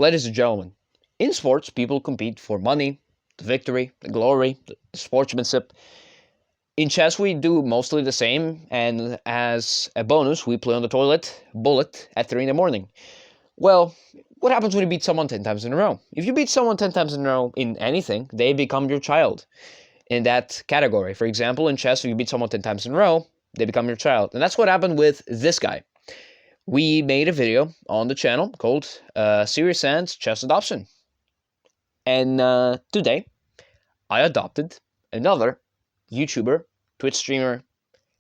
Ladies and gentlemen, in sports, people compete for money, the victory, the glory, the sportsmanship. In chess, we do mostly the same, and as a bonus, we play on the toilet, bullet, at 3 in the morning. Well, what happens when you beat someone 10 times in a row? If you beat someone 10 times in a row in anything, they become your child in that category. For example, in chess, if you beat someone 10 times in a row, they become your child. And that's what happened with this guy. We made a video on the channel called Serious Sans Chess Adoption. And today, I adopted another YouTuber, Twitch streamer,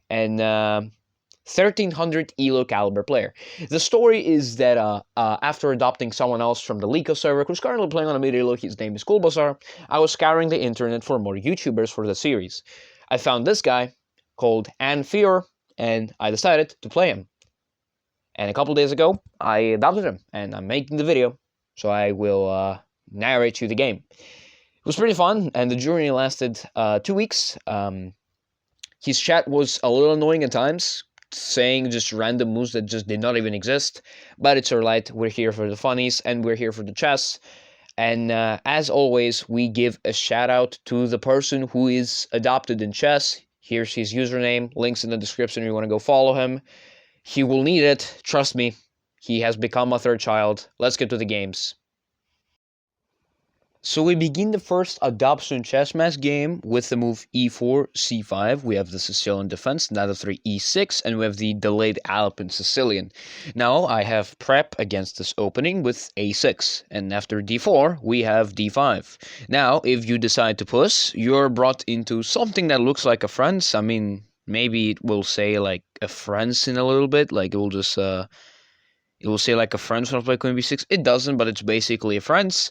and 1300 ELO caliber player. The story is that after adopting someone else from the Liko server, who's currently playing on a mid-elo, his name is Kulbazar, I was scouring the internet for more YouTubers for the series. I found this guy called Anfior, and I decided to play him. And a couple days ago, I adopted him, and I'm making the video, so I will narrate you the game. It was pretty fun, and the journey lasted 2 weeks. His chat was a little annoying at times, saying just random moves that just did not even exist, but it's alright, we're here for the funnies, and we're here for the chess. And as always, we give a shout out to the person who is adopted in chess. Here's his username, links in the description if you want to go follow him. He will need it, trust me. He has become a third child. Let's get to the games. So we begin the first adoption chess match game with the move e4, c5. We have the Sicilian defense, knight f3, e6, and we have the delayed Alpine Sicilian. Now I have prep against this opening with a6, and after d4 we have d5. Now if you decide to push, you're brought into something that looks like a friends. I mean, maybe it will say like a friends in a little bit, like it will just it will say like a friends when I play queen b6. It doesn't, but it's basically a friends.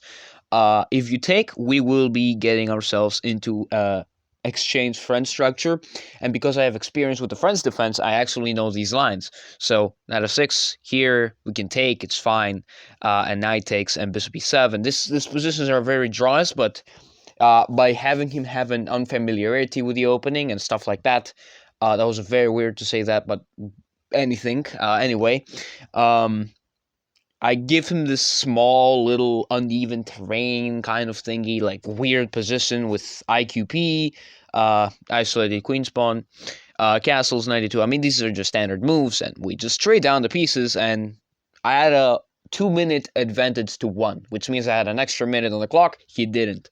If you take, we will be getting ourselves into exchange friend structure, and because I have experience with the friends defense, I actually know these lines. So knight f6 here we can take, it's fine, and knight takes and bishop e7. These positions are very draws, but by having him have an unfamiliarity with the opening and stuff like that, that was very weird to say that, but anything anyway. I give him this small little uneven terrain kind of thingy, like weird position with IQP, isolated queen spawn, castles 92. I mean, these are just standard moves, and we just trade down the pieces, and I had a 2-minute advantage to 1, which means I had an extra minute on the clock. He didn't.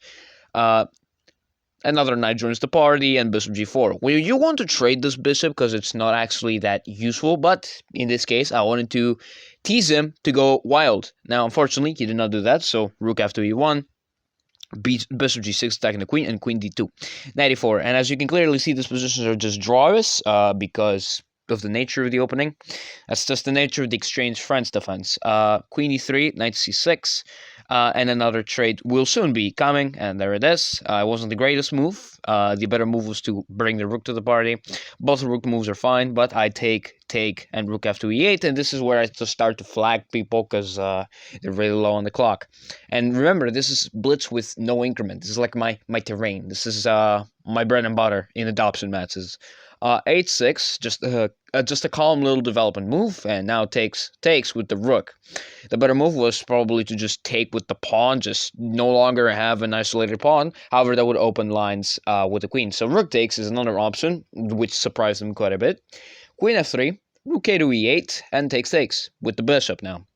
Another knight joins the party, and bishop g4. Well, you want to trade this bishop because it's not actually that useful, but in this case, I wanted to tease him to go wild. Now, unfortunately, he did not do that, so rook f2 e1, bishop g6 attacking the queen, and queen d2. 94, and as you can clearly see, these positions are just draws because of the nature of the opening. That's just the nature of the exchange friends defense. Queen e3, knight c6, and another trade will soon be coming, and there it is. It wasn't the greatest move. The better move was to bring the rook to the party. Both rook moves are fine, but I take, and rook f2 e8, and this is where I just start to flag people because they're really low on the clock. And remember, this is blitz with no increment. This is like my terrain. This is my bread and butter in adoption matches. H6, just a calm little development move, and now takes with the rook. The better move was probably to just take with the pawn, just no longer have an isolated pawn. However, that would open lines with the queen. So rook takes is another option, which surprised him quite a bit. Queen f3, rook k to e8, and takes with the bishop now.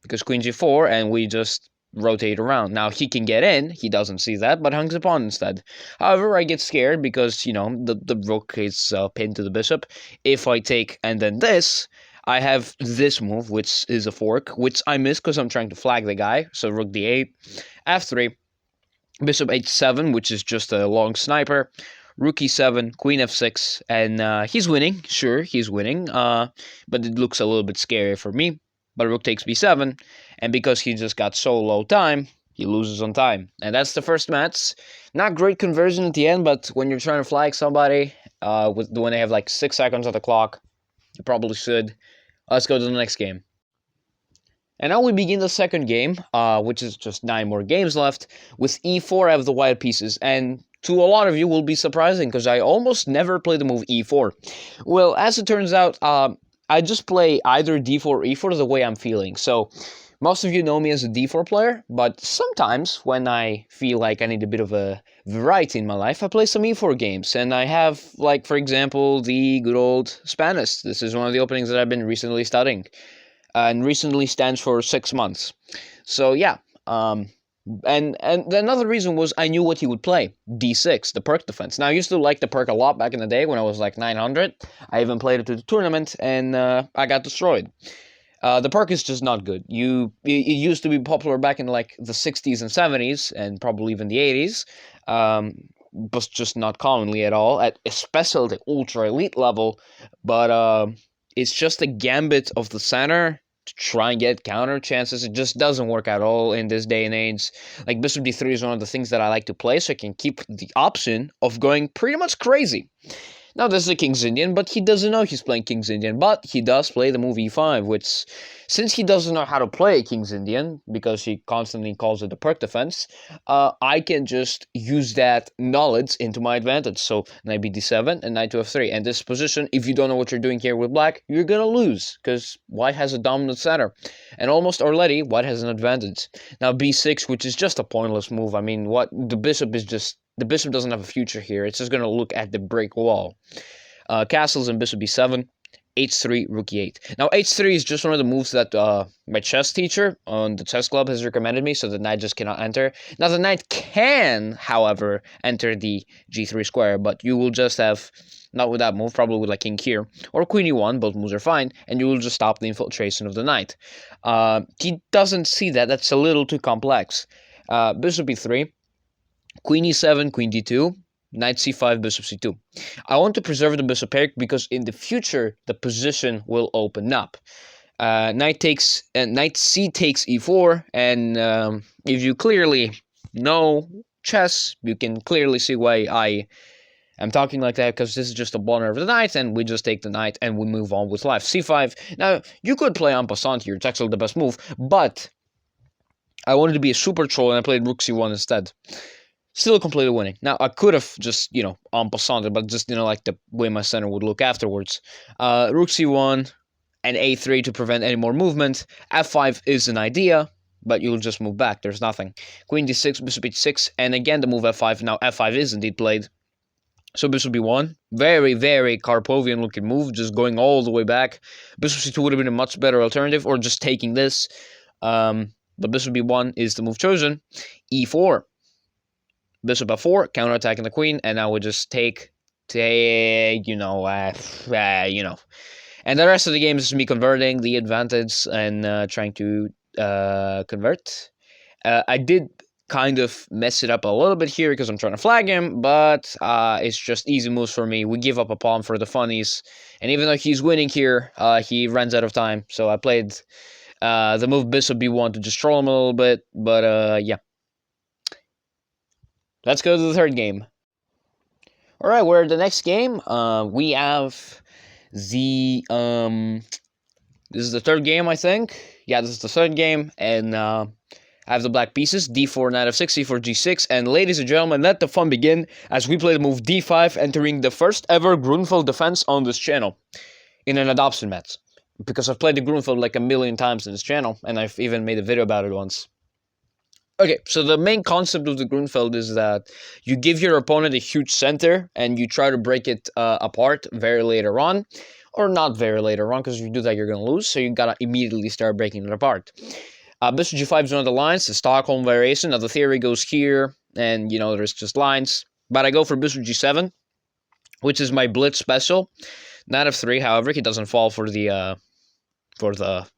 Because queen g4, and we just rotate around. Now he can get in, he doesn't see that, but hangs a pawn instead. However, I get scared because, you know, the rook is pinned to the bishop. If I take and then this, I have this move, which is a fork, which I miss because I'm trying to flag the guy. So rook d8, f3, bishop h7, which is just a long sniper, rook e7, queen f6, and he's winning. Sure, he's winning, but it looks a little bit scary for me. But rook takes b7, and because he just got so low time, he loses on time. And that's the first match. Not great conversion at the end, but when you're trying to flag somebody, when they have like 6 seconds on the clock, you probably should. Let's go to the next game. And now we begin the second game, which is just 9 more games left. With e4, I have the white pieces, and to a lot of you will be surprising, because I almost never play the move e4. Well, as it turns out, I just play either d4 or e4 the way I'm feeling. So Most of you know me as a d4 player, but sometimes when I feel like I need a bit of a variety in my life, I play some e4 games, and I have, like, for example, the good old Spanish. This is one of the openings that I've been recently studying, and recently stands for 6 months. So yeah, and another reason was I knew what he would play, d6, the perk defense. Now, I used to like the perk a lot back in the day when I was like 900. I even played it to the tournament, and I got destroyed. The perk is just not good. It used to be popular back in like the 60s and 70s, and probably even the 80s, but just not commonly at all, at especially the ultra elite level. But it's just a gambit of the center to try and get counter chances. It just doesn't work at all in this day and age. Like, bishop d3 is one of the things that I like to play, so I can keep the option of going pretty much crazy. Now, this is a King's Indian, but he doesn't know he's playing King's Indian, but he does play the move e5, which, since he doesn't know how to play King's Indian, because he constantly calls it the perk defense, I can just use that knowledge into my advantage. So, knight bd7 and knight to f3, and this position, if you don't know what you're doing here with black, you're gonna lose, because white has a dominant center, and almost already, white has an advantage. Now, b6, which is just a pointless move. I mean, the bishop doesn't have a future here. It's just going to look at the brick wall. Castles and bishop b7, h3, rook e8. Now, h3 is just one of the moves that my chess teacher on the chess club has recommended me, so the knight just cannot enter. Now, the knight can, however, enter the g3 square, but you will just have, not with that move, probably with like king here, or queen e1, both moves are fine, and you will just stop the infiltration of the knight. He doesn't see that. That's a little too complex. Bishop e3. Queen e7, queen d2, knight c5, bishop c2. I want to preserve the bishop pair because in the future the position will open up. Knight c takes e4, and if you clearly know chess, you can clearly see why I am talking like that, because this is just a blunder of the knight, and we just take the knight and we move on with life. c5. Now, you could play en passant here, it's actually the best move, but I wanted to be a super troll and I played rook c1 instead. Still completely winning. Now, I could have just, en passant, but just, like the way my center would look afterwards. Rook c1 and a3 to prevent any more movement. f5 is an idea, but you'll just move back. There's nothing. Queen d6, bishop h6, and again the move f5. Now, f5 is indeed played. So bishop b1, very, very Karpovian-looking move, just going all the way back. Bishop c2 would have been a much better alternative, or just taking this. But bishop b1 is the move chosen. e4. Bishop f4, counterattacking the queen, and now we just take, And the rest of the game is me converting the advantage and trying to convert. I did kind of mess it up a little bit here because I'm trying to flag him, but it's just easy moves for me. We give up a pawn for the funnies, and even though he's winning here, he runs out of time. So I played the move bishop b1 to just troll him a little bit, but yeah. Let's go to the third game. All right, we're at the next game. We have the this is the third game, I think. Yeah, this is the third game, and I have the black pieces: d4, knight f6, c4, g6, and ladies and gentlemen, let the fun begin as we play the move d5, entering the first ever Grunfeld defense on this channel in an adoption match. Because I've played the Grunfeld like a million times in this channel, and I've even made a video about it once. Okay, so the main concept of the Grunfeld is that you give your opponent a huge center and you try to break it apart very later on, or not very later on, because if you do that you're going to lose, so you got to immediately start breaking it apart. Bishop g5 is one of the lines, the Stockholm variation. Now the theory goes here, and there's just lines, but I go for bishop g7, which is my blitz special. Knight f3, however, he doesn't fall for the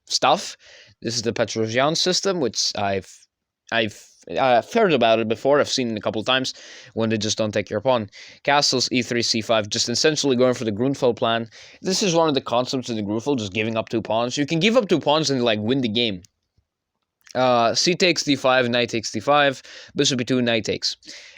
stuff. This is the Petrosian system, which I've heard about it before. I've seen it a couple of times when they just don't take your pawn. Castles, e3, c5, just essentially going for the Grunfeld plan. This is one of the concepts of the Grunfeld, just giving up 2 pawns. You can give up 2 pawns and win the game. C takes d5, knight takes d5, bishop e2, knight takes.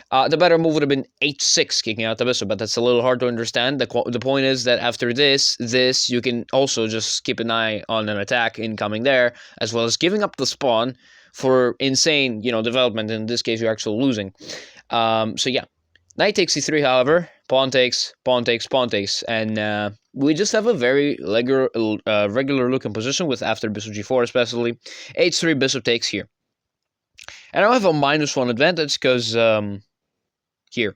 The better move would have been h6, kicking out the bishop, but that's a little hard to understand. The point is that after this, you can also just keep an eye on an attack incoming there, as well as giving up the spawn for insane, development. In this case, you're actually losing. So yeah, knight takes c3, however, pawn takes, pawn takes, pawn takes, and we just have a very regular looking position with after bishop g4 especially. h3 bishop takes here. And I have a -1 advantage because here.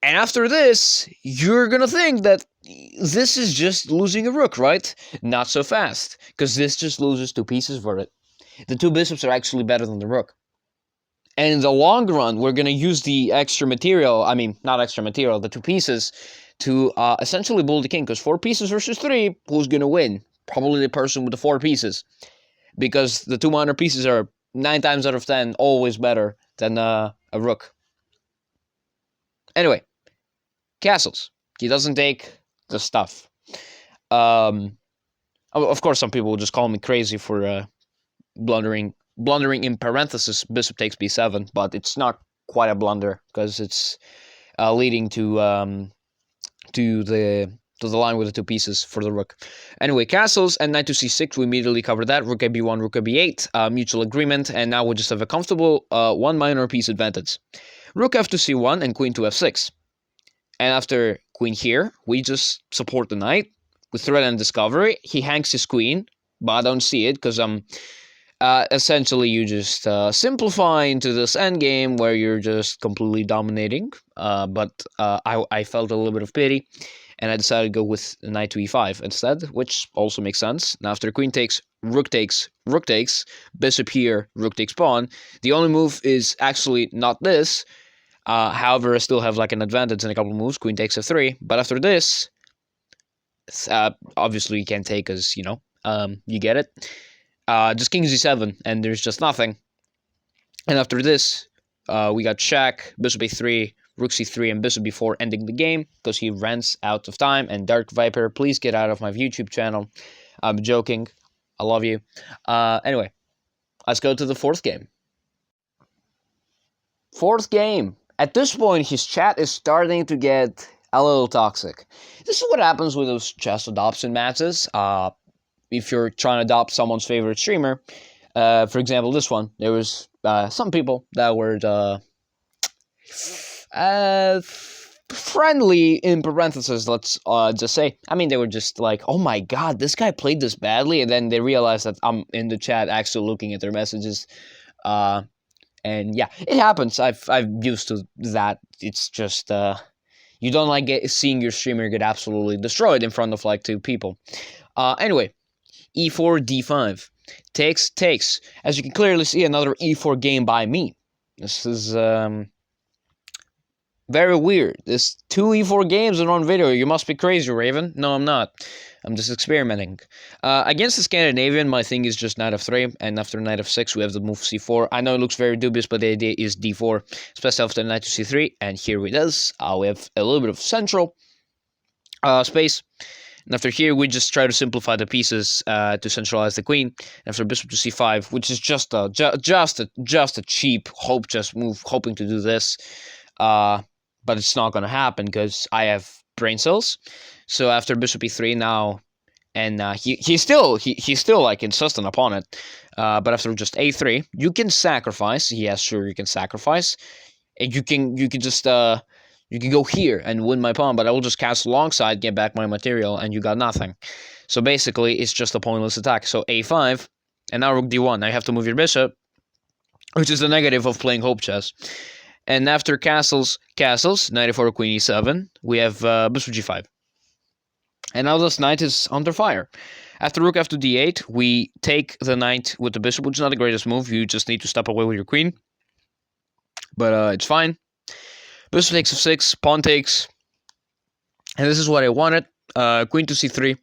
And after this, you're gonna think that this is just losing a rook, right? Not so fast, because this just loses 2 pieces for it. The 2 bishops are actually better than the rook. And in the long run, we're gonna use the extra material, I mean, not extra material, the 2 pieces, to essentially bull the king, because 4 pieces versus 3, who's gonna win? Probably the person with the 4 pieces. Because the 2 minor pieces are 9 times out of 10 always better than a rook. Anyway, castles. He doesn't take the stuff. Of course, some people will just call me crazy for blundering in parentheses bishop takes b7, but it's not quite a blunder because it's leading to the line with the 2 pieces for the rook. Anyway, castles and knight to c6, we immediately covered that. Rook a b1, rook a b8, mutual agreement, and now we just have a comfortable 1 minor piece advantage. Rook f to c1 and queen to f6. And after queen here, we just support the knight with threat and discovery. He hangs his queen, but I don't see it because essentially you just simplify into this endgame where you're just completely dominating. But I felt a little bit of pity, and I decided to go with knight to e5 instead, which also makes sense. Now after queen takes, rook takes, bishop here, rook takes pawn. The only move is actually not this. However, I still have like an advantage in a couple of moves. Queen takes f3. But after this, obviously you can't take as, you know, you get it. Just king z7, and there's just nothing. And after this, we got check, bishop a3, rook c3, and bishop b4 ending the game because he runs out of time. And Dark Viper, please get out of my YouTube channel. I'm joking. I love you. Anyway, let's go to the 4th game. 4th game. At this point, his chat is starting to get a little toxic. This is what happens with those chess adoption matches. If you're trying to adopt someone's favorite streamer, for example, this one, there was some people that were friendly, in parentheses, let's just say. I mean, they were just like, oh my god, this guy played this badly, and then they realized that I'm in the chat actually looking at their messages. And yeah, it happens. I'm used to that. It's just you don't like seeing your streamer get absolutely destroyed in front of like 2 people. Anyway, e4 d5 takes. As you can clearly see, another e4 game by me. This is very weird. There's 2 e4 games in one video. You must be crazy, Raven. No, I'm not. I'm just experimenting. Against the Scandinavian, my thing is just knight f3, and after knight f6, we have the move c4. I know it looks very dubious, but the idea is d4, especially after knight to c3, and here it is. We have a little bit of central space. And after here, we just try to simplify the pieces to centralize the queen. And after bishop to c5, which is just a cheap hope chess move, hoping to do this. But it's not going to happen because I have brain cells. So after bishop e3 now, and he's still like insistent upon it. But after just a3, you can sacrifice. Yes, sure, you can sacrifice, and you can just you can go here and win my pawn. But I will just cast alongside, get back my material, and you got nothing. So basically, it's just a pointless attack. So a5, and now rook d1. Now you have to move your bishop, which is the negative of playing hope chess. And after castles, knight e4, queen e7, we have bishop g5. And now this knight is under fire. After rook f to d8, we take the knight with the bishop, which is not the greatest move. You just need to step away with your queen. But it's fine. Bishop takes f6, pawn takes. And this is what I wanted. Queen to c3,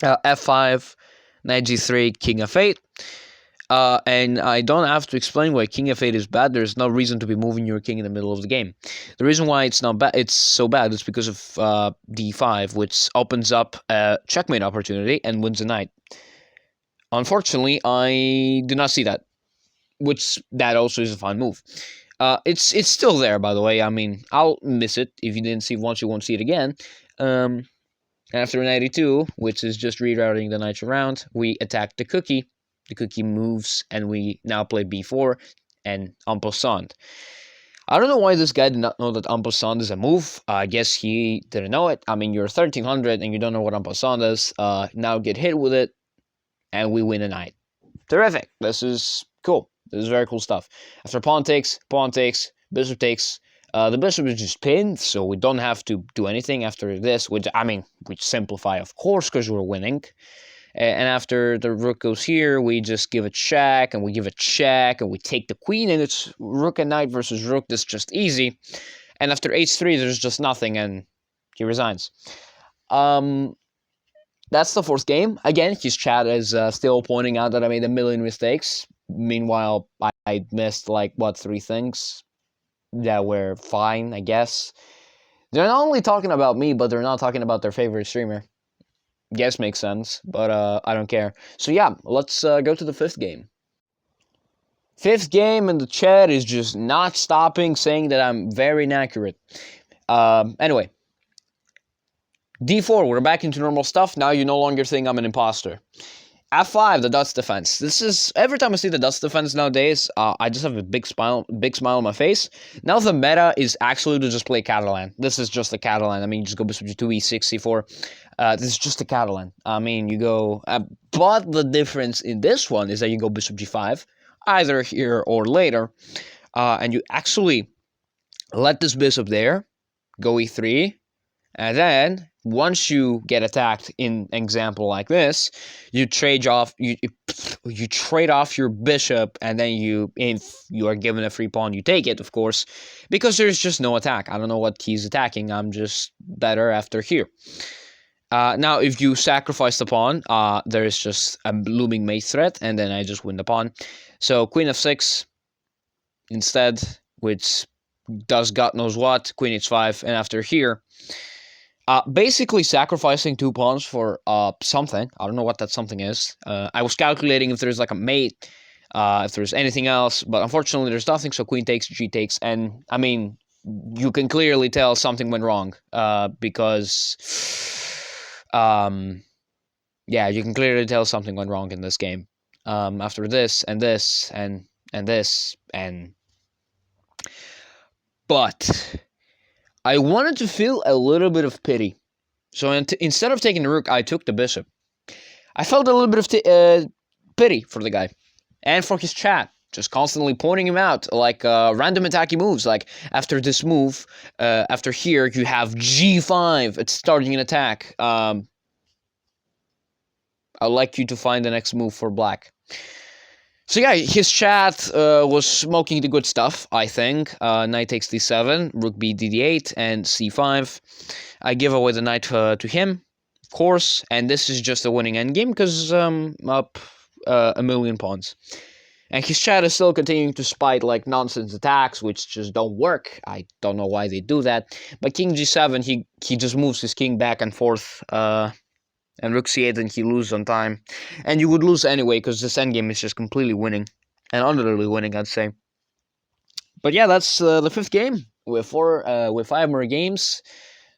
f5, knight g3, king f8. And I don't have to explain why king f8 is bad. There's no reason to be moving your king in the middle of the game. The reason why it's not bad, it's so bad, is because of d5, which opens up a checkmate opportunity and wins the knight. Unfortunately, I do not see that, which that also is a fine move. It's still there, by the way. I mean, I'll miss it. If you didn't see it once, you won't see it again. After knight e2, which is just rerouting the knights around, we attack the cookie. The cookie moves, and we now play b4 and en passant. I don't know why this guy did not know that en passant is a move. I guess he didn't know it. I mean, you're 1300 and you don't know what en passant is. Now get hit with it, and we win a knight. Terrific. This is cool. This is very cool stuff. After pawn takes, bishop takes. The bishop is just pinned, so we don't have to do anything after this, which, I mean, we simplify, of course, because we're winning. And after the rook goes here, we just give a check, and we give a check, and we take the queen, and it's rook and knight versus rook. That's just easy. And after h3, there's just nothing, and he resigns. That's the fourth game. Again, his chat is still pointing out that I made a million mistakes. Meanwhile, I missed, like, what, 3 things that were fine, I guess. They're not only talking about me, but they're not talking about their favorite streamer. Guess makes sense, but I don't care. So yeah, let's go to the 5th game. 5th game, and the chat is just not stopping, saying that I'm very inaccurate. Anyway. D4, we're back into normal stuff. Now you no longer think I'm an imposter. F5, the Dutch defense. This is, every time I see the Dutch defense nowadays, I just have a big smile on my face. Now the meta is actually to just play Catalan. This is just a Catalan. I mean, you just go bishop g2, e6, c4. This is just a Catalan. I mean, you go, but the difference in this one is that you go bishop g5, either here or later, and you actually let this bishop there, go e3, and then once you get attacked in an example like this, you trade off you trade off your bishop, and then if you are given a free pawn, you take it, of course, because there's just no attack. I don't know what he's attacking. I'm just better after here. Now, if you sacrifice the pawn, there is just a looming mate threat, and then I just win the pawn. So queen f6 instead, which does God knows what, queen h5, and after here, basically sacrificing 2 pawns for something. I don't know what that something is. I was calculating if there's like a mate, if there's anything else, but unfortunately there's nothing, so queen takes, g takes, and I mean, you can clearly tell something went wrong, because, yeah, you can clearly tell something went wrong in this game. After this, and this, and this, and... But... I wanted to feel a little bit of pity. So instead of taking the rook, I took the bishop. I felt a little bit of pity for the guy. And for his chat. Just constantly pointing him out. Like random attacking moves. Like after this move, after here, you have g5. It's starting an attack. I'd like you to find the next move for black. So yeah, his chat was smoking the good stuff, I think. Knight takes d7, rook b d8, and c5. I give away the knight to him, of course, and this is just a winning endgame because up a million pawns. And his chat is still continuing to spite like nonsense attacks, which just don't work. I don't know why they do that. But king g7, he just moves his king back and forth, and rook c8, and he loses on time. And you would lose anyway, because this endgame is just completely winning. And utterly winning, I'd say. But yeah, that's the 5th game. With 5 more games.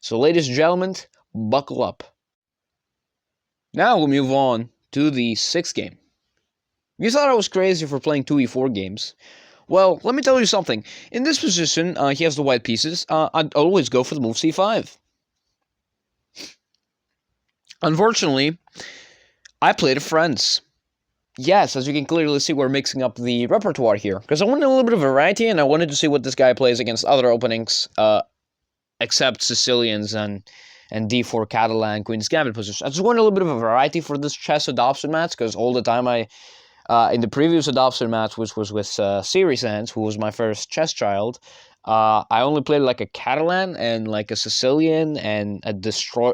So ladies and gentlemen, buckle up. Now we'll move on to the 6th game. You thought I was crazy for playing 2 e4 games. Well, let me tell you something. In this position, he has the white pieces. I'd always go for the move c5. Unfortunately, I played a friends. Yes, as you can clearly see, we're mixing up the repertoire here. Because I wanted a little bit of variety, and I wanted to see what this guy plays against other openings, except Sicilians and d4 Catalan, Queen's Gambit position. I just wanted a little bit of a variety for this chess adoption match, because all the time in the previous adoption match, which was with Series Ends, who was my first chess child, I only played like a Catalan and like a Sicilian and a destroy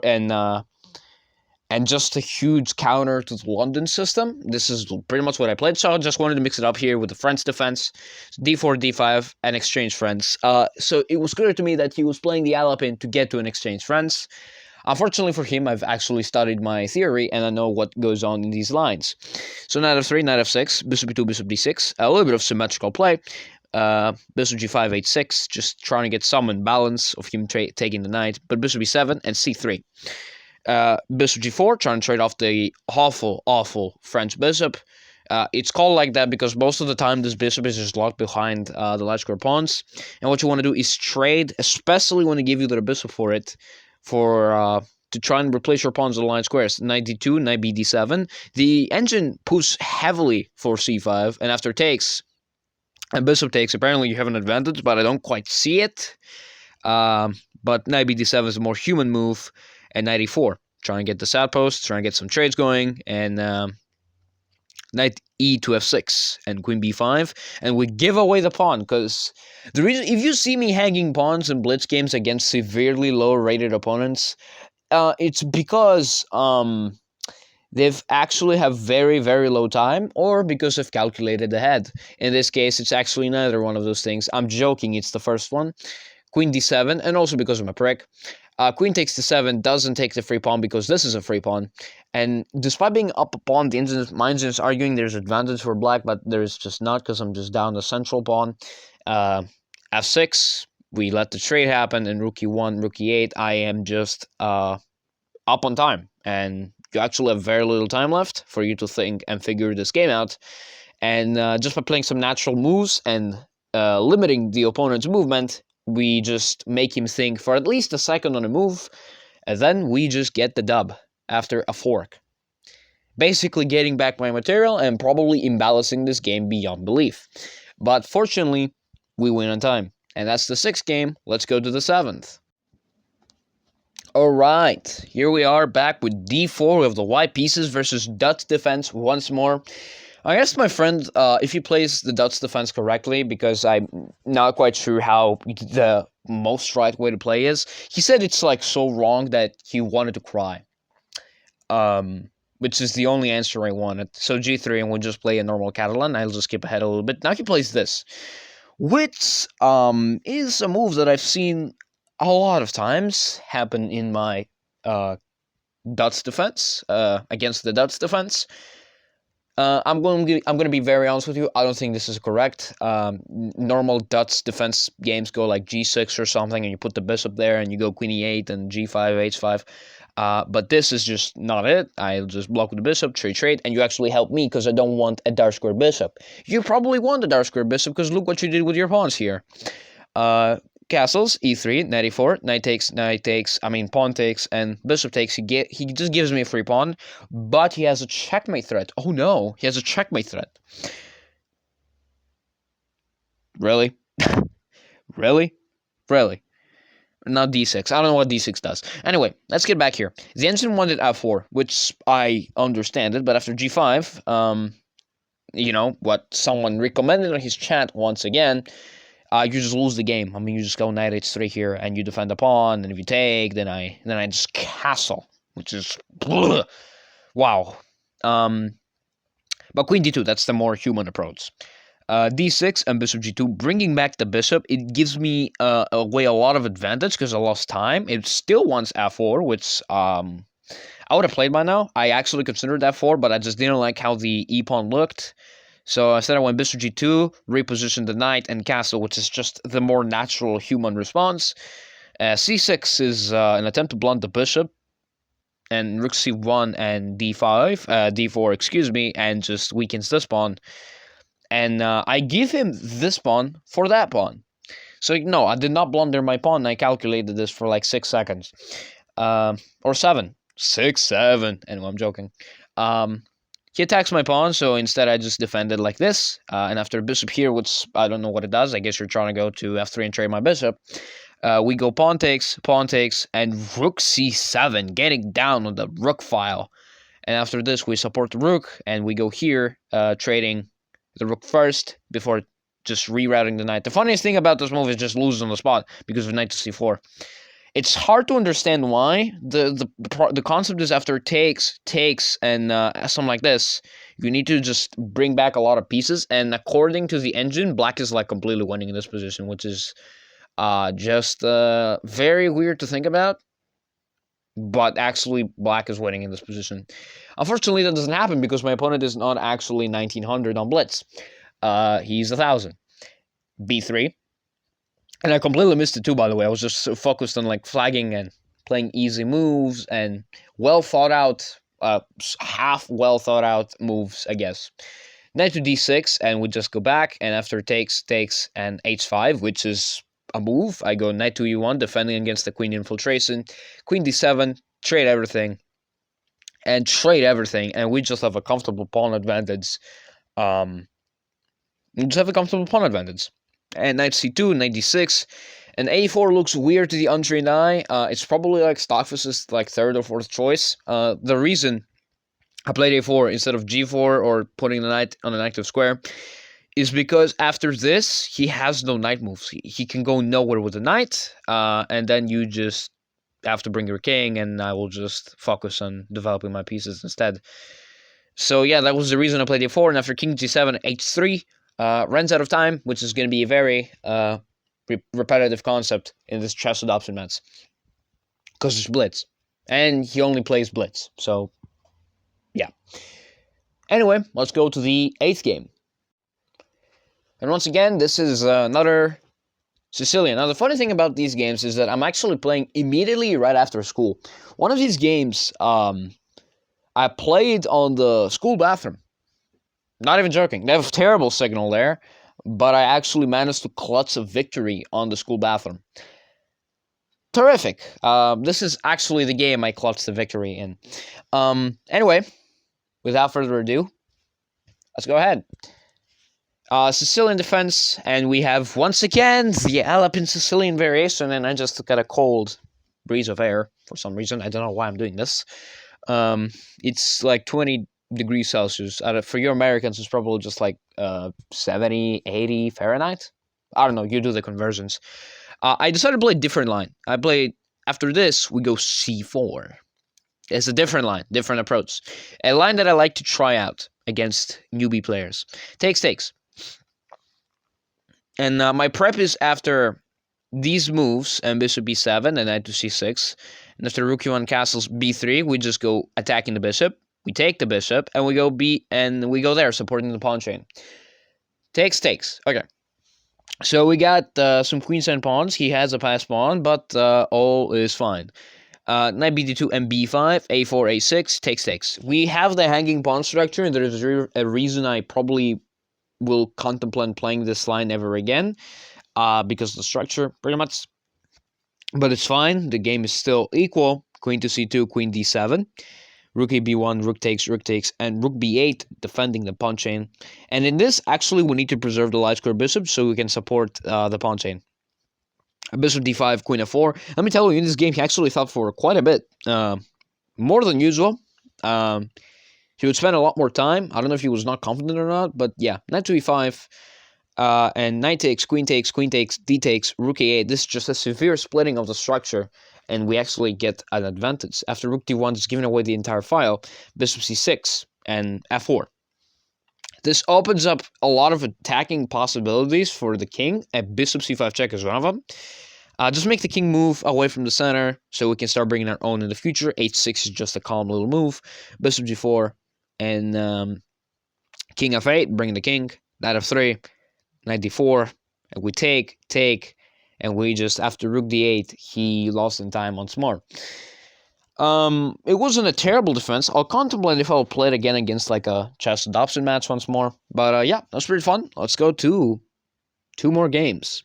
and just a huge counter to the London system. This is pretty much what I played, so I just wanted to mix it up here with the French defense, d4, d5, and exchange friends. So it was clear to me that he was playing the Alapin to get to an exchange friends. Unfortunately for him, I've actually studied my theory, and I know what goes on in these lines. So knight f3, knight f6, bishop e2, bishop d6, a little bit of symmetrical play. Bishop g5, h6, just trying to get some imbalance of him taking the knight, but bishop e7 and c3. Bishop g4, trying to trade off the awful French bishop, It's called like that because most of the time this bishop is just locked behind the light square pawns. And what you want to do is trade, especially when they give you the bishop for it, to try and replace your pawns with line squares. Knight d2, knight bd7. The engine pushes heavily for c5, and after takes, and bishop takes, apparently you have an advantage, but I don't quite see it. But knight bd7 is a more human move, and knight e4. Try and get this outpost, try and get some trades going, and knight e to f6 and queen b5, and we give away the pawn. Because the reason, if you see me hanging pawns in blitz games against severely low rated opponents, it's because they've actually have very, very low time, or because they've calculated ahead. In this case, it's actually neither one of those things. I'm joking, it's the first one. Queen d7, and also because I'm a prick. Queen takes d7, doesn't take the free pawn because this is a free pawn. And despite being up a pawn, my engine is arguing there's advantage for black, but there's just not because I'm just down the central pawn. F6, we let the trade happen, and rook e1, rook e8, I am just up on time. And you actually have very little time left for you to think and figure this game out. And just by playing some natural moves and limiting the opponent's movement, we just make him think for at least a second on a move, and then we just get the dub after a fork. Basically getting back my material and probably imbalancing this game beyond belief. But fortunately, we win on time. And that's the 6th game. Let's go to the 7th. Alright, here we are back with d4 of the white pieces versus Dutch defense once more. I asked my friend if he plays the Dutch defense correctly, because I'm not quite sure how the most right way to play is. He said it's like so wrong that he wanted to cry. Which is the only answer I wanted. So g3, and we'll just play a normal Catalan. I'll just skip ahead a little bit. Now he plays this, which is a move that I've seen a lot of times happen in my Dutch defense, against the Dutch defense. I'm going to be very honest with you. I don't think this is correct. Normal Dutch defense games go like g6 or something, and you put the bishop there, and you go queen e8 and g5, h5. But this is just not it. I'll just block with the bishop, trade, and you actually help me because I don't want a dark square bishop. You probably want a dark square bishop because look what you did with your pawns here. Castles, e3, knight e4, pawn takes, and bishop takes. He just gives me a free pawn, but he has a checkmate threat. Oh no, he has a checkmate threat. Really? Really? Not d6. I don't know what d6 does. Anyway, let's get back here. The engine wanted f4, which I understand it, but after g5, you know, what someone recommended on his chat once again, you just lose the game. I mean, you just go knight h3 here, and you defend the pawn, and if you take, then I just castle, which is wow. But queen d2, that's the more human approach. d6 and bishop g2, bringing back the bishop, it gives me away a lot of advantage because I lost time. It still wants f4, which I would have played by now. I actually considered f4, but I just didn't like how the e-pawn looked. So instead I went bishop g2, repositioned the knight, and castle, which is just the more natural human response. c6 is an attempt to blunt the bishop, and rook c1 and d4, excuse me, and just weakens this pawn. And I give him this pawn for that pawn. So no, I did not blunder my pawn. I calculated this for like 6 seconds. Or 7. 6, 7. Anyway, I'm joking. He attacks my pawn, so instead I just defended like this. And after bishop here, which I don't know what it does. I guess you're trying to go to f3 and trade my bishop. We go pawn takes, and rook c7, getting down on the rook file. And after this, we support the rook, and we go here, trading the rook first before just rerouting the knight. The funniest thing about this move is just losing on the spot because of knight to c4. It's hard to understand why. The concept is after takes, and something like this, you need to just bring back a lot of pieces. And according to the engine, black is like completely winning in this position, which is just very weird to think about. But actually, black is winning in this position. Unfortunately, that doesn't happen because my opponent is not actually 1900 on blitz. He's 1000. b3. And I completely missed it too, by the way. I was just so focused on like flagging and playing easy moves and well thought out, half well thought out moves, I guess. knight to d6, and we just go back, and after takes, and h5, which is a move, I go knight to e1, defending against the queen infiltration, queen d7, trade everything, and we just have a comfortable pawn advantage. We just have a comfortable pawn advantage. And knight c2, knight d6, and a4 looks weird to the untrained eye. It's probably like Stockfish's like third or fourth choice. The reason I played a4 instead of g4 or putting the knight on an active square is because after this, he has no knight moves. He can go nowhere with the knight, and then you just have to bring your king, and I will just focus on developing my pieces instead. So yeah, that was the reason I played a4, and after king g7, h3, runs out of time, which is going to be a very repetitive concept in this chess adoption match. Because it's blitz. And he only plays blitz, so yeah. Anyway, let's go to the 8th game. And once again, this is another Sicilian. Now, the funny thing about these games is that I'm actually playing immediately right after school. One of these games, I played on the school bathroom. Not even joking. They have a terrible signal there, but I actually managed to clutch a victory on the school bathroom. Terrific. This is actually the game I clutched the victory in. Anyway, without further ado, let's go ahead. Sicilian defense, and we have once again the Alpine Sicilian variation, and I just got a cold breeze of air for some reason. I don't know why I'm doing this. It's like 20 degrees Celsius. For you Americans, it's probably just like 70, 80 Fahrenheit. I don't know, you do the conversions. I decided to play a different line. After this, we go c4. It's a different line, different approach. A line that I like to try out against newbie players. Takes. And my prep is after these moves, and bishop b7, and knight to c6. And after rook e1 castles b3, we just go attacking the bishop. We take the bishop, and we go there, supporting the pawn chain. Takes. Okay. So we got some queens and pawns. He has a passed pawn, but all is fine. Knight bd2 and b5, a4, a6, takes. We have the hanging pawn structure, and there is a reason I probably will contemplate playing this line ever again, because of the structure, pretty much. But it's fine. The game is still equal. Queen to c2, queen d7. Rook a b1, rook takes, and rook b8, defending the pawn chain. And in this, actually, we need to preserve the light square bishop so we can support the pawn chain. Bishop d5, queen f4. Let me tell you, in this game, he actually thought for quite a bit. More than usual. He would spend a lot more time. I don't know if he was not confident or not, but yeah. Knight to e5, and knight takes, d takes, rook a8. This is just a severe splitting of the structure, and we actually get an advantage. After rook d1 is giving away the entire file, bishop c6, and f4. This opens up a lot of attacking possibilities for the king, and bishop c5 check is one of them. Just make the king move away from the center, so we can start bringing our own in the future. h6 is just a calm little move. Bishop g4, and king f8, bring the king. Knight f3, knight d4, and we take, and we just, after rook d8, he lost in time once more. It wasn't a terrible defense. I'll contemplate if I'll play it again against like a chess adoption match once more. But yeah, that was pretty fun. Let's go to 2 more games.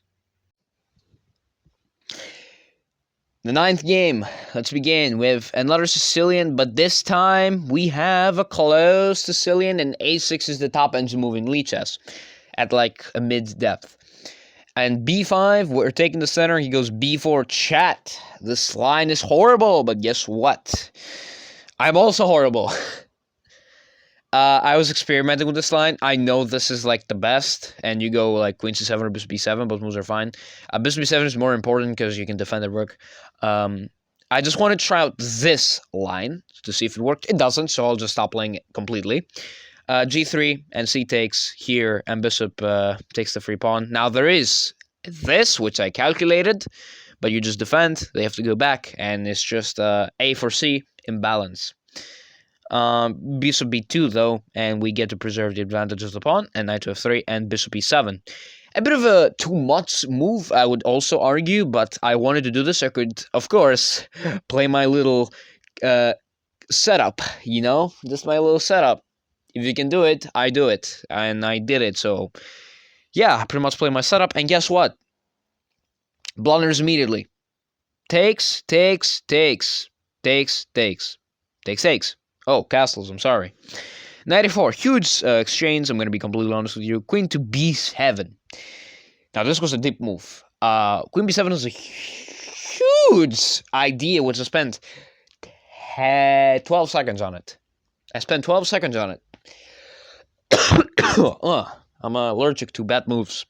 The 9th game. Let's begin with another Sicilian, but this time we have a close Sicilian, and a6 is the top engine move in Lichess at like a mid-depth. And b5, we're taking the center. He goes b4, chat. This line is horrible, but guess what? I'm also horrible. I was experimenting with this line. I know this is like the best, and you go like queen c7 or bishop b7. Both moves are fine. Bishop b7 is more important because you can defend the rook. I just want to try out this line to see if it worked. It doesn't, so I'll just stop playing it completely. G3 and c takes here, and bishop takes the free pawn. Now there is this, which I calculated, but you just defend. They have to go back, and it's just a for c imbalance. Bishop b2 though, and we get to preserve the advantage of the pawn, and knight to f3 and bishop e7. A bit of a too much move, I would also argue, but I wanted to do this. I could, of course, play my little setup, just my little setup. If you can do it, I do it. And I did it, so... Yeah, I pretty much play my setup, and guess what? Blunders immediately. Takes. Oh, castles, I'm sorry. 94, huge exchange, I'm going to be completely honest with you. Queen to b7. Now, this was a deep move. Queen b7 is a huge idea, which I spent 12 seconds on it. I spent 12 seconds on it. I'm allergic to bad moves.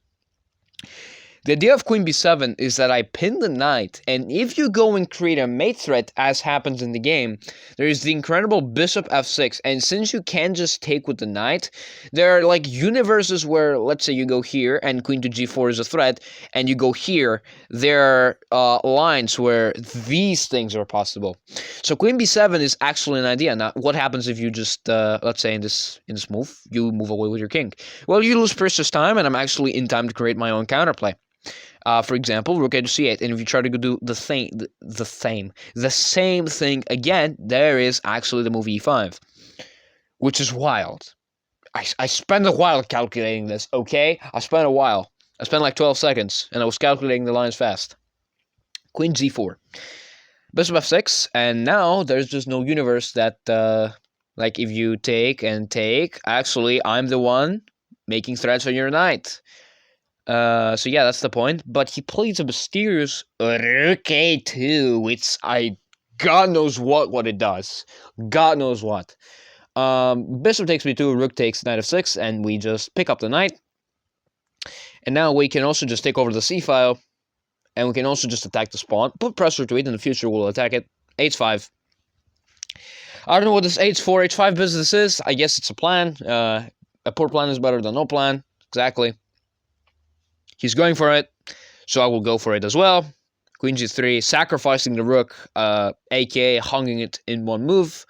The idea of Queen b7 is that I pin the knight, and if you go and create a mate threat, as happens in the game, there is the incredible bishop f6, and since you can just take with the knight, there are like universes where, let's say you go here, and queen to g4 is a threat, and you go here, there are lines where these things are possible. So Queen b7 is actually an idea. Now, what happens if you just, let's say in this move, you move away with your king? Well, you lose precious time, and I'm actually in time to create my own counterplay. For example, rook a to c8, and if you try to do the same thing again, there is actually the move e5, which is wild. I spent a while calculating this, okay? I spent like 12 seconds, and I was calculating the lines fast. Queen g4. Bishop f6, and now there's just no universe that, like, if you take and take, actually, I'm the one making threats on your knight. So yeah, that's the point. But he plays a mysterious rook a2, which God knows what it does. God knows what. Bishop takes b2, rook takes knight f6, and we just pick up the knight. And now we can also just take over the c-file, and we can also just attack the pawn, put pressure to it. In the future, we'll attack it. h5. I don't know what this h4, h5 business is. I guess it's a plan. A poor plan is better than no plan. Exactly. He's going for it, so I will go for it as well. Queen g3, sacrificing the rook, aka hanging it in one move.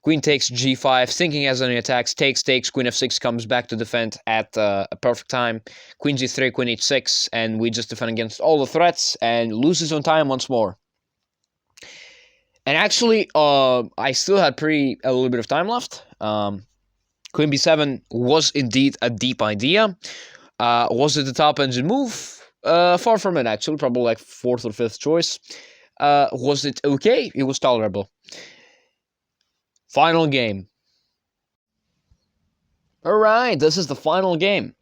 Queen takes g5, thinking he has any attacks, takes, queen f6 comes back to defend at a perfect time. Queen g3, queen h6, and we just defend against all the threats and loses on time once more. And actually, I still had a little bit of time left. Queen b7 was indeed a deep idea. Was it the top engine move? Far from it, actually. Probably like 4th or 5th choice. Was it okay? It was tolerable. Final game. Alright, this is the final game.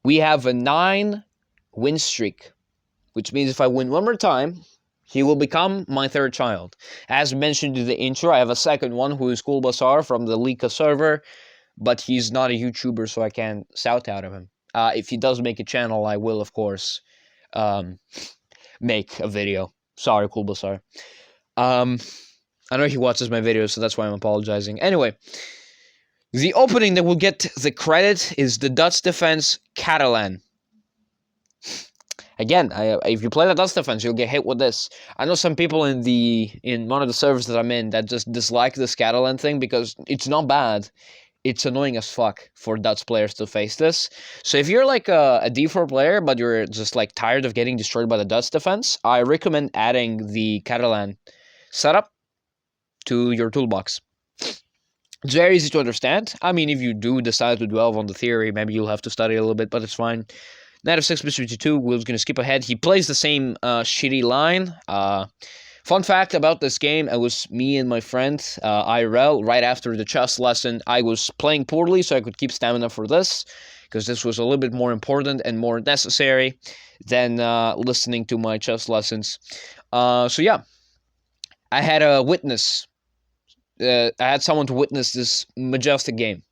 We have a 9-win streak, which means if I win one more time, he will become my 3rd child. As mentioned in the intro, I have a second one who is Kulbasar from the Lika server, but he's not a YouTuber, so I can't shout out of him. If he does make a channel, I will, of course, make a video. Sorry, Kulbasar. I know he watches my videos, so that's why I'm apologizing. Anyway, the opening that will get the credit is the Dutch defense Catalan. Again, if you play the Dutch defense, you'll get hit with this. I know some people in one of the servers that I'm in that just dislike this Catalan thing because it's not bad. It's annoying as fuck for Dutch players to face this. So if you're like a D4 player, but you're just like tired of getting destroyed by the Dutch defense, I recommend adding the Catalan setup to your toolbox. It's very easy to understand. I mean, if you do decide to delve on the theory, maybe you'll have to study a little bit, but it's fine. Knight f6, bishop g2, Will's going to skip ahead. He plays the same shitty line. Fun fact about this game, it was me and my friend, IRL, right after the chess lesson. I was playing poorly, so I could keep stamina for this, because this was a little bit more important and more necessary than listening to my chess lessons. So yeah, I had a witness. I had someone to witness this majestic game.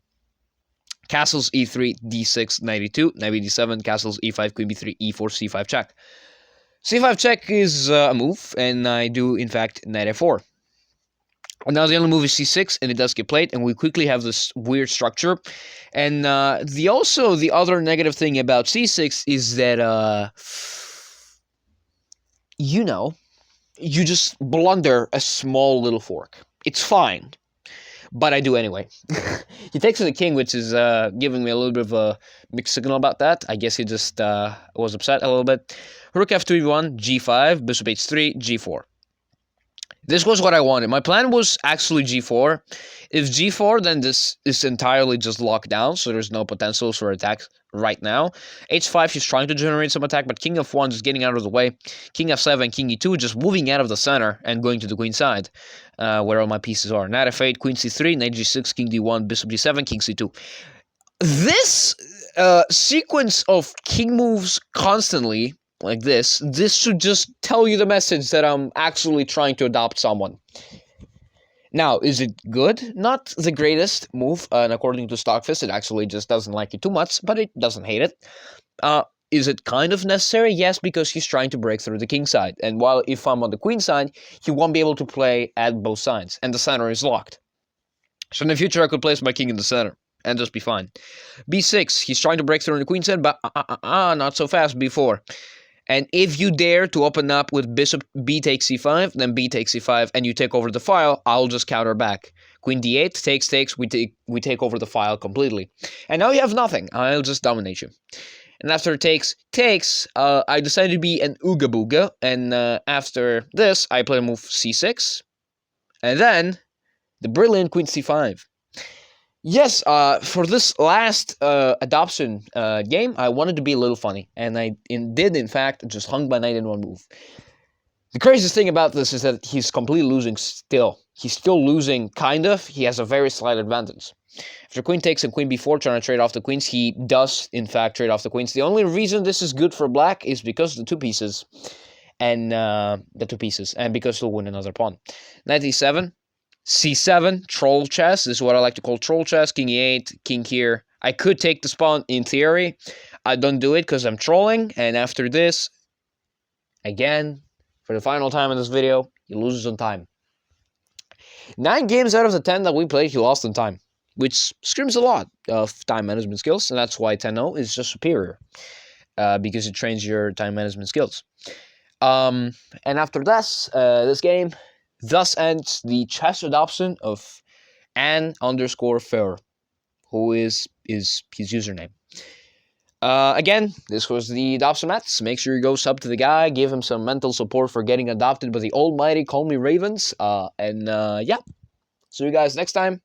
Castles e3, d6, knight e2, knight d7, castles e5, queen b3, e4, c5 check. c5 check is a move, and I do, in fact, knight f4. And now the only move is c6, and it does get played, and we quickly have this weird structure. And the other negative thing about c6 is that, you just blunder a small little fork. It's fine, but I do anyway. He takes the king, which is giving me a little bit of a mixed signal about that. I guess he just was upset a little bit. Rook f2 e1, g5, bishop h3, g4. This was what I wanted. My plan was actually g4. If g4, then this is entirely just locked down, so there's no potentials for attack right now. h5, he's trying to generate some attack, but king f1 is getting out of the way. King f7, king e2, just moving out of the center and going to the queen side, where all my pieces are. Knight f8, queen c3, knight g6, king d1, bishop g7, king c2. This sequence of king moves constantly like this should just tell you the message that I'm actually trying to adopt someone. Now, is it good? Not the greatest move, and according to Stockfist, it actually just doesn't like it too much, but it doesn't hate it. Is it kind of necessary? Yes, because he's trying to break through the king side, and while if I'm on the queen side, he won't be able to play at both sides, and the center is locked. So in the future, I could place my king in the center and just be fine. b6, he's trying to break through on the queen side, but not so fast. b4. And if you dare to open up with bishop b takes c5, then b takes c5, and you take over the file, I'll just counter back. Queen d8, takes, we take over the file completely. And now you have nothing. I'll just dominate you. And after takes, I decided to be an ooga booga, and after this, I play move c6, and then the brilliant queen c5. Yes, for this last adoption game, I wanted to be a little funny, and I did, in fact, just hung my knight in one move. The craziest thing about this is that he's completely losing still. He's still losing, kind of. He has a very slight advantage. After queen takes and queen b4, trying to trade off the queens, he does, in fact, trade off the queens. The only reason this is good for black is because of the two pieces, and because he'll win another pawn. Knight e7. c7, troll chess. This is what I like to call troll chess. King e8, king here. I could take this pawn in theory. I don't do it because I'm trolling. And after this, again, for the final time in this video, he loses on time. 9 games out of the 10 that we played, he lost on time, which screams a lot of time management skills. And that's why 10-0 is just superior, because it trains your time management skills. And after this game, thus ends the chess adoption of Ann_Fair, who is his username. Again, this was the adoption match. Make sure you go sub to the guy, give him some mental support for getting adopted by the almighty Call Me Ravens. Yeah, see you guys next time.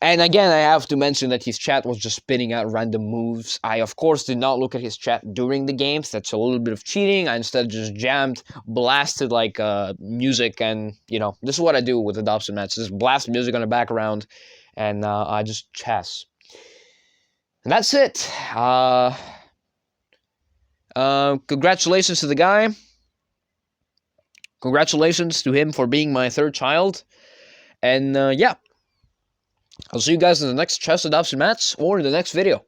And again, I have to mention that his chat was just spitting out random moves. I, of course, did not look at his chat during the games. That's a little bit of cheating. I instead just blasted like music, and, you know, this is what I do with adoption matches. Just blast music on the background, and I just chess. And that's it. Congratulations to the guy. Congratulations to him for being my third child. And, yeah. I'll see you guys in the next chess adoption match or in the next video.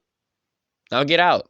Now get out.